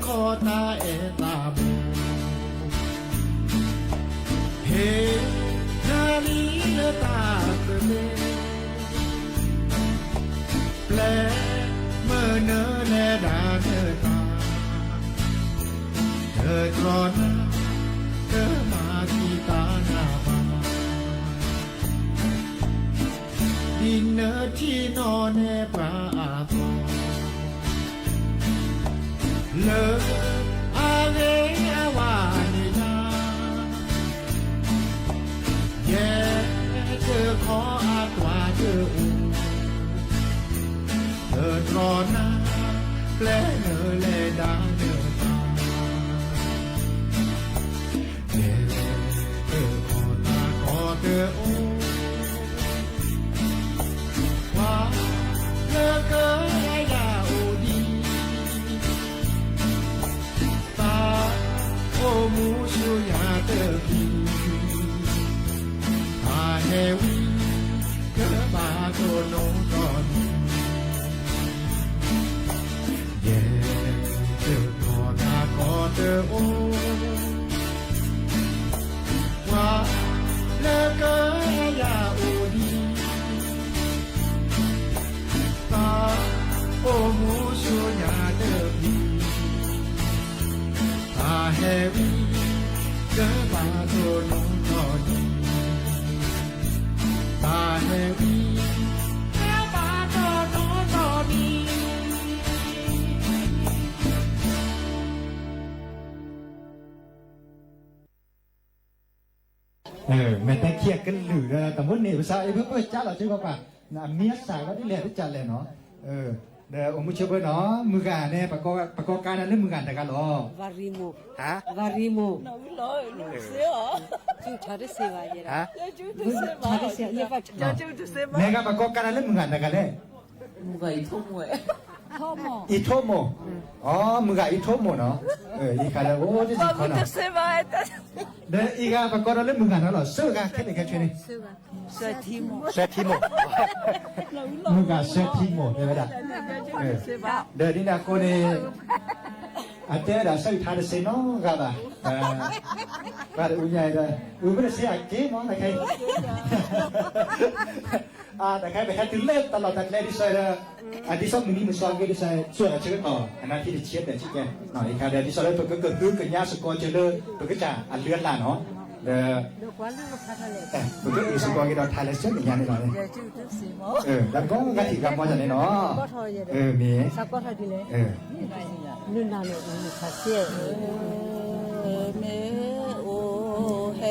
ขอตาเอตาบูเฮนาลีเลตาเตเมแปลเมื่อเนอแลดาเธอตาเธอตรอนเธอมาที่ตาหน้าบ้านดินเนอที่นอนแนปลาอาทองเลออาเวอาวานิยาแย่เธอขออาตวาเธออูเธอตรอนาแปลเนอแลดาเธอตาแย่เธอขอตาขอเธออูว่าเลอเกิดยาโอดีโอมูชูญาเตอปีอาเฮวีเกิบาโตนงตอนเย่เธอขอตาขอเธอโอว่าเลอเกยาโอดีตาโอมูชูญาเตอปีอาเฮวีเกิบาโตนงตอนีอาเฮวีเกิบาโตนงตอนีแม่แต่เคียกกันหรือแต่ว่าเนี่ยภาษาไอ้เพื่อจ้าเราใช่ป่ะนะเมียสายว่าที่แหล่ที่จัดเลยเนาะเดี๋ยวองค์มุชเบเนาะมือกันเนี่ยประกอบการนั้นเรื่องมือกันแต่กันหรอวาริโมฮะวาริโมน้ำร้อยลูกเสียจูชาดิเสียว่าฮะจูชาดิเสียเนี่ยป่ะจูดิเสียเนี่ยก็ประกอบการนั้นเรื่องมือกันแต่กันเลยมือกันทุ่มเว้ย อีโทโมอ๋อมึงกะอีโทโมเนาะอีกาโอ้ที่สิคนเนาะเด้อีกาปกติแล้วมึงกะเนาะเหรอซื้อกะแค่ไหนแค่ช่วยนี่เซทิโมมึงกะเซทิโมได้ไหมล่ะเด้นี่นะคนนี่อาเจดาใส่ทาเซโนกะบ่ะก็อุ้ยใหญ่เลยไม่ได้เสียเก๋เนาะใครแต่ใครไปแค่ถึงเล่นตลอดแต่เล่นที่ใส่ละที่ซ่อมมินิมันซ่อมก็ที่ใส่ส่วนอะไรเชื่อต่ออันนั้นที่เชียร์แต่ที่แกหน่อยค่ะเดี๋ยวที่ซ่อมแล้วตัวก็เกิดขึ้นกันยาสกอร์เจริญตัวก็จะเลื่อนล่ะเนาะแต่ตัวก็สกอร์กี่ดอกไทยเลยเชื่อกันยาในหน่อยแล้วก็กติกามอจันเนาะมีสักก็ทายดีเลยนู่นนั่นเลยข้าเสียเมโอเฮ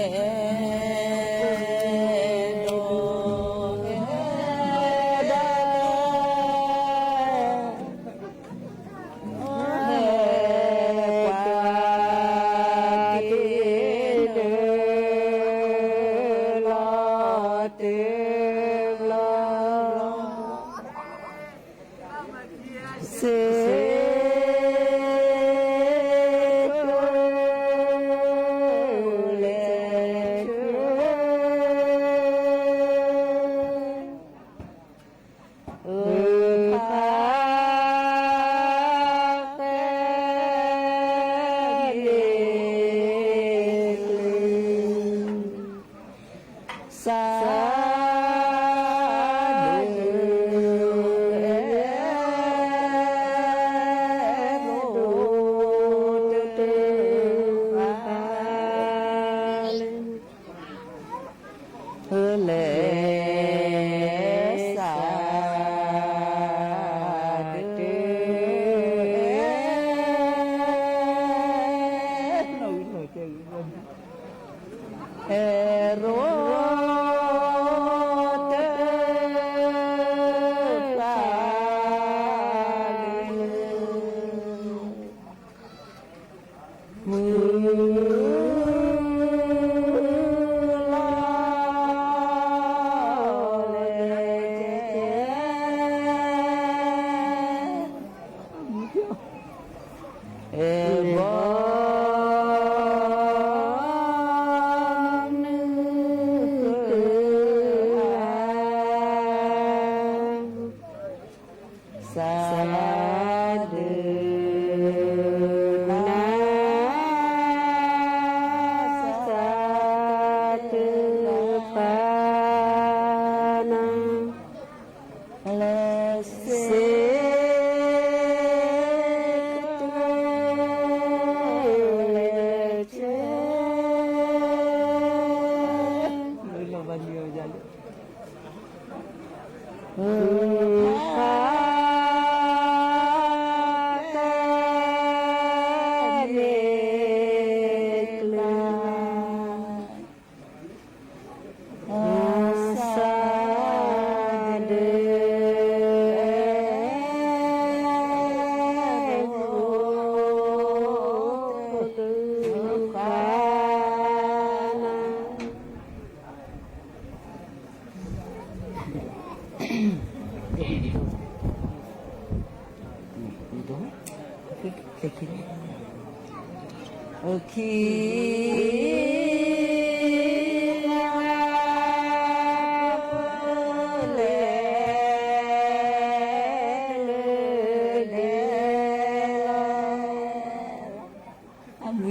โอเค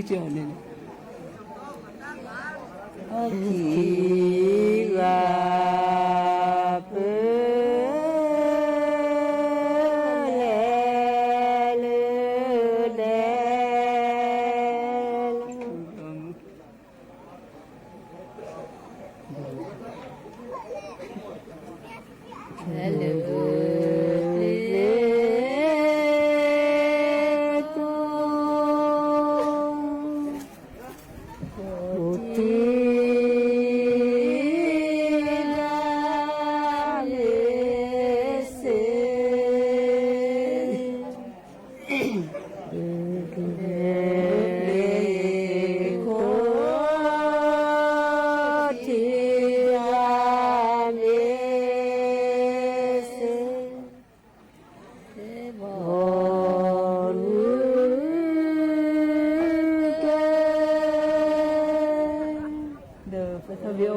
Tirame de Fabio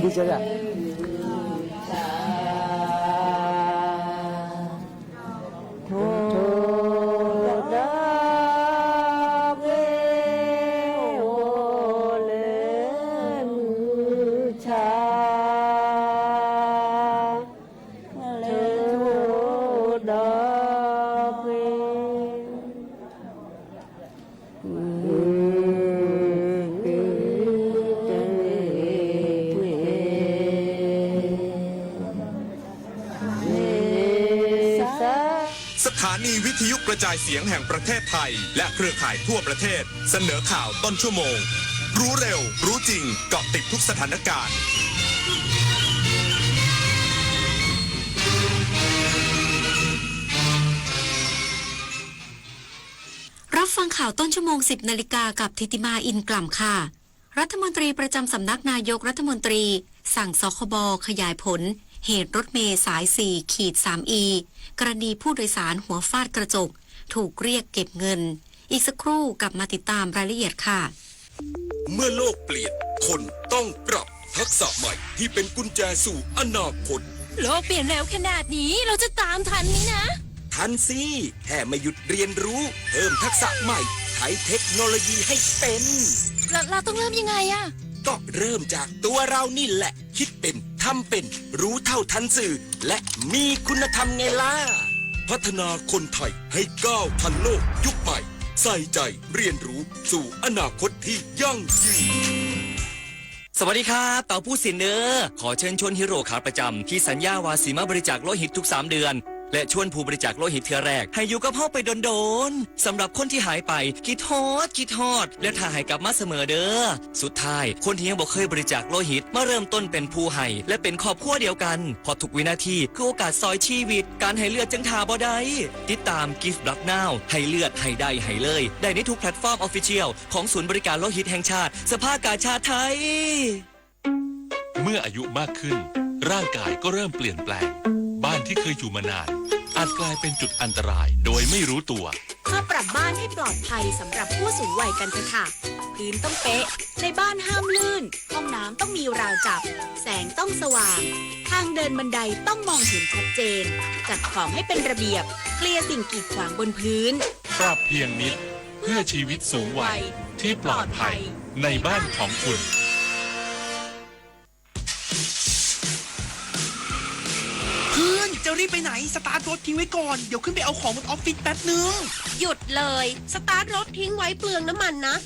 đi chơi à?สถานีวิทยุกระจายเสียงแห่งประเทศไทยและเครือข่ายทั่วประเทศเสนอข่าวต้นชั่วโมงรู้เร็วรู้จริงเกาะติดทุกสถานการณ์ รับฟังข่าวต้นชั่วโมง 10 นาฬิกากับธิติมาอินกล่ำค่ะ รัฐมนตรีประจำสำนักนายกรัฐมนตรีสั่งสคบขยายผลเหตุรถเมล์สาย 4-3E กรณีผู้โดยสารหัวฟาดกระจกถูกเรียกเก็บเงินอีกสักครู่กลับมาติดตามรายละเอียดค่ะเมื่อโลกเปลี่ยนคนต้องปรับทักษะใหม่ที่เป็นกุญแจสู่อนาคตโลกเปลี่ยนเร็วขนาดนี้เราจะตามทันไหมนะทันสิแค่ไม่หยุดเรียนรู้เพิ่มทักษะใหม่ใช้เทคโนโลยีให้เป็นเราต้องเริ่มยังไงอะก็เริ่มจากตัวเรานี่แหละคิดเป็นทำเป็นรู้เท่าทันสื่อและมีคุณธรรมไงล่ะพัฒนาคนไทยให้ก้าวทันโลกยุคใหม่ใส่ใจเรียนรู้สู่อนาคตที่ยั่งยืนสวัสดีครับเต่าผู้สินเนอร์ขอเชิญชวนฮีโร่ขาประจำที่สัญญาวาสีมาบริจาคโลหิตทุก3เดือนและชวนผู้บริจาคโลหิตเทื่อแรกให้อยู่กับเฮาไปโดนๆสำหรับคนที่หายไปคิดฮอดและถ้าให้กลับมาเสมอเด้อสุดท้ายคนที่ยังบ่เคยบริจาคโลหิตมาเริ่มต้นเป็นผู้ให้และเป็นครอบครัวเดียวกันพอทุกวินาทีคือโอกาสซอยชีวิตการให้เลือดจังทาบ่ได้ติดตาม Give Blood Now ให้เลือดให้ได้ให้เลยได้ในทุกแพลตฟอร์ม Official ของศูนย์บริการโลหิตแห่งชาติสภากาชาดไทยเมื่ออายุมากขึ้นร่างกายก็เริ่มเปลี่ยนแปลงบ้านที่เคยอยู่มานานอาจกลายเป็นจุดอันตรายโดยไม่รู้ตัวมาปรับบ้านให้ปลอดภัยสำหรับผู้สูงวัยกันเถอะค่ะพื้นต้องเป๊ะในบ้านห้ามลื่นห้องน้ำต้องมีราวจับแสงต้องสว่างทางเดินบันไดต้องมองเห็นชัดเจนจัดของให้เป็นระเบียบเคลียร์สิ่งกีดขวางบนพื้นปรับเพียงนิดเพื่อชีวิตสูงวัยที่ปลอดภัยในบ้านของคุณเพื่อนจะรีบไปไหนสตาร์ทรถทิ้งไว้ก่อนเดี๋ยวขึ้นไปเอาของบนออฟฟิศแป๊บนึงหยุดเลยสตาร์ทรถทิ้งไว้เปลืองน้ำมันนะ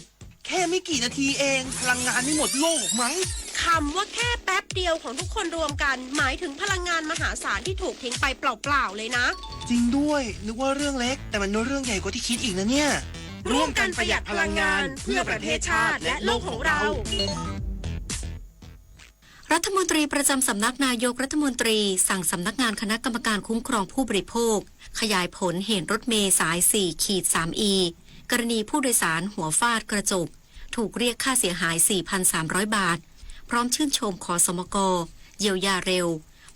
แค่ไม่กี่นาทีเองพลังงานไม่หมดโลกมั้งคำว่าแค่แป๊บเดียวของทุกคนรวมกันหมายถึงพลังงานมหาศาลที่ถูกทิ้งไปเปล่าๆเลยนะจริงด้วยนึกว่าเรื่องเล็กแต่มันเรื่องใหญ่กว่าที่คิดอีกนะเนี่ยร่วมกันประหยัดพลังงานเพื่อประเทศชาติและโลกของเรารัฐมนตรีประจำสำนักนายกรัฐมนตรีสั่งสำนักงานคณะกรรมการคุ้มครองผู้บริโภคขยายผลเหตุรถเมล์สาย 4-3E กรณีผู้โดยสารหัวฟาดกระจกถูกเรียกค่าเสียหาย 4,300 บาทพร้อมชื่นชมขสมกเยียวยาเร็ว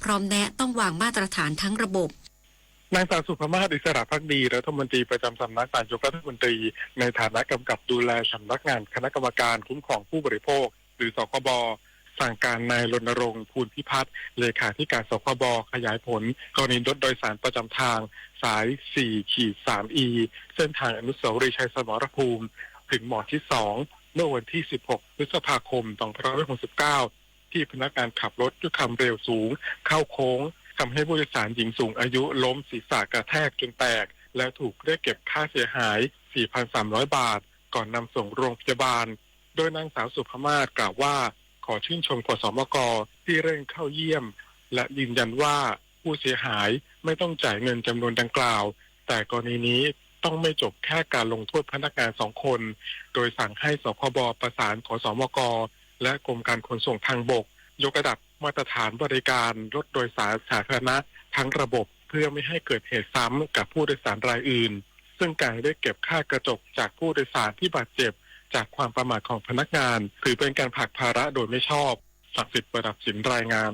พร้อมแนะต้องวางมาตรฐานทั้งระบบนางสาวสุภมาศอิสระภักดีรัฐมนตรีประจำสำนักนายกรัฐมนตรีในฐานะกำกับดูแลสำนักงานคณะกรรมการคุ้มครองผู้บริโภคหรือสคบสั่งการนายรณรงค์ภูลพิพัฒน์เลขาธิการสคบขยายผลกรณีรถโดยสารประจำทางสาย 4-3E เส้นทางอนุสาวรีย์ชัยสมรภูมิถึงหมอที่ 2 เมื่อวันที่ 16 พฤษภาคม 2569 ที่พนักงานขับรถด้วยความเร็วสูงเข้าโค้งทำให้ผู้โดยสารหญิงสูงอายุล้มศีรษะกระแทกจนแตกและถูกเรียกเก็บค่าเสียหาย 4,300 บาทก่อนนำส่งโรงพยาบาลโดยนางสาวสุภมาศกล่าวว่าขอชื่นชมขสมกที่เร่งเข้าเยี่ยมและยืนยันว่าผู้เสียหายไม่ต้องจ่ายเงินจำนวนดังกล่าวแต่กรณีนี้ต้องไม่จบแค่การลงโทษพนักงาน2 คนโดยสั่งให้สคบประสานขสมกและกรมการขนส่งทางบกยกระดับมาตรฐานบริการรถโดยสารสาธารณะทั้งระบบเพื่อไม่ให้เกิดเหตุซ้ำกับผู้โดยสารรายอื่นซึ่งการได้เก็บค่ากระจกจากผู้โดยสารที่บาดเจ็บจากความประมาทของพนักงานถือเป็นการผลักภาระโดยไม่ชอบศักดิ์สิทธิ์ประดับสินรายงาน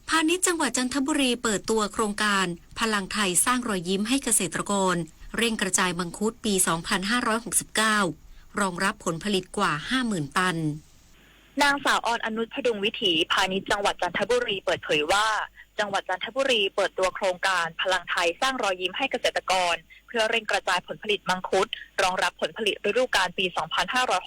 พาณิชย์จังหวัดจันทบุรีเปิดตัวโครงการพลังไทยสร้างรอยยิ้มให้เกษตรกรเร่งกระจายมังคุดปี 2569 รองรับผลผลิตกว่า 50,000 ตันนางสาวออนอนุชพดุงวิถีพาณิชย์จังหวัดจันทบุรีเปิดเผยว่าจังหวัดจันทบุรีเปิดตัวโครงการพลังไทยสร้างรอยยิ้มให้เกษตรกรเพื่อเร่งกระจายผลผลิตมังคุดรองรับผลผลิตฤดูกาลปี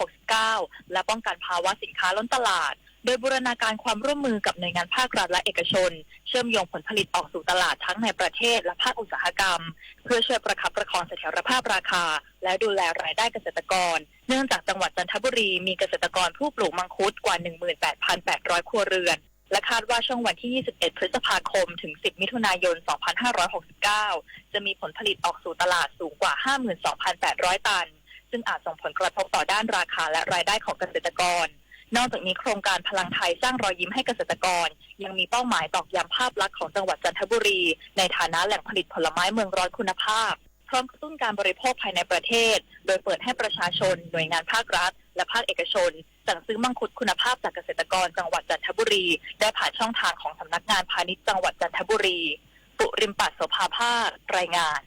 2569 และป้องกันภาวะสินค้าล้นตลาดโดยบูรณาการความร่วมมือกับหน่วยงานภาครัฐและเอกชนเชื่อมโยงผลผลิตออกสู่ตลาดทั้งในประเทศและภาคอุตสาหกรรมเพื่อช่วยประคับประคองเสถียรภาพราคาและดูแลรายได้เกษตรกรเนื่องจากจังหวัดจันทบุรีมีเกษตรกรผู้ปลูกมังคุดกว่า 18,800 ครัวเรือนและคาดว่าช่วงวันที่ 21 พฤษภาคมถึง 10 มิถุนายน 2569 จะมีผลผลิตออกสู่ตลาดสูงกว่า 52,800 ตันซึ่งอาจส่งผลกระทบต่อด้านราคาและรายได้ของเกษตรกรนอกจากนี้โครงการพลังไทยสร้างรอยยิ้มให้เกษตรกรยังมีเป้าหมายตอกย้ำภาพลักษณ์ของจังหวัดจันทบุรีในฐานะแหล่งผลิตผลไม้เมืองร้อนคุณภาพพร้อมกระตุ้นการบริโภคภายในประเทศโดยเปิดให้ประชาชนหน่วยงานภาครัฐและภาคเอกชน สั่งซื้อมังคุดคุณภาพจากเกษตรกรจังหวัดจันทบุรีได้ผ่านช่องทางของสำนักงานพาณิชย์จังหวัดจันทบุรีปุริมปัตโสภาภาครายงาน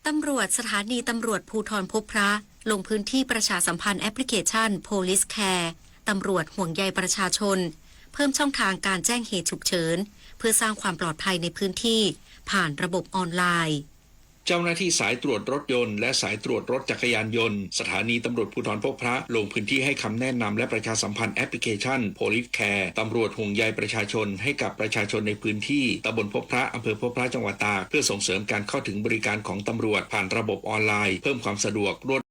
ตำรวจสถานีตำรวจภูธรพบพระลงพื้นที่ประชาสัมพันธ์แอปพลิเคชัน Police Care ตำรวจห่วงใยประชาชนเพิ่มช่องทางการแจ้งเหตุฉุกเฉินเพื่อสร้างความปลอดภัยในพื้นที่ผ่านระบบออนไลน์เจ้าหน้าที่สายตรวจรถยนต์และสายตรวจรถจักรยานยนต์สถานีตำรวจภูธรพบพระลงพื้นที่ให้คำแนะนำและประชาสัมพันธ์แอปพลิเคชัน Police Care ตำรวจห่วงใยประชาชนให้กับประชาชนในพื้นที่ตำบลพบพระอำเภอพบพระจังหวัดตากเพื่อส่งเสริมการเข้าถึงบริการของตำรวจผ่านระบบออนไลน์เพิ่มความสะดวกรวด